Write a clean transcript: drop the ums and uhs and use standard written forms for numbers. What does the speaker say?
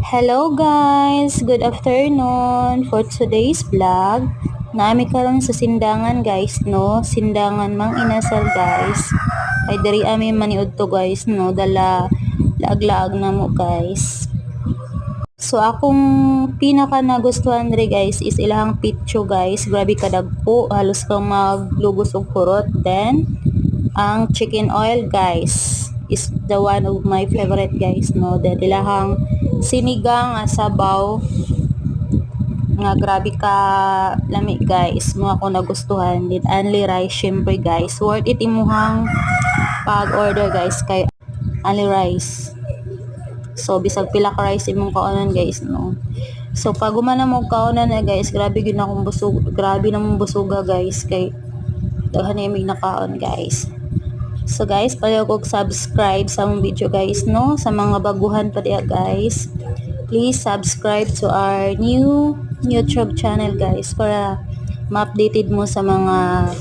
Hello guys! Good afternoon! For today's vlog, naami karon sa sindangan guys, no? Sindangan mang inasal guys. Ay diri ami maniud to guys, no? Dala laag-laag na mo guys. So akong pinaka nagustuhan diri guys is ilahang pitcho guys. Grabe kadagko, halos kang maglugos og kurot. Then ang chicken oil guys is the one of my favorite guys, no? Then ilahang sinigang nga sabaw nga grabe ka lami guys, mo ako nagustuhan. Din only rice syempre guys, worth it imuhang pag order guys kay only rice. So bisag pila ka rice imong kaonan guys, no? So pag humana mo kaonan na guys, grabe gyud akong busog, grabe namong busuga guys kay daghan na imig nakaon guys. So guys, palihog og subscribe sa among video guys, no? Sa mga baguhan pa diya guys, please subscribe to our new YouTube channel guys para ma-updated mo sa mga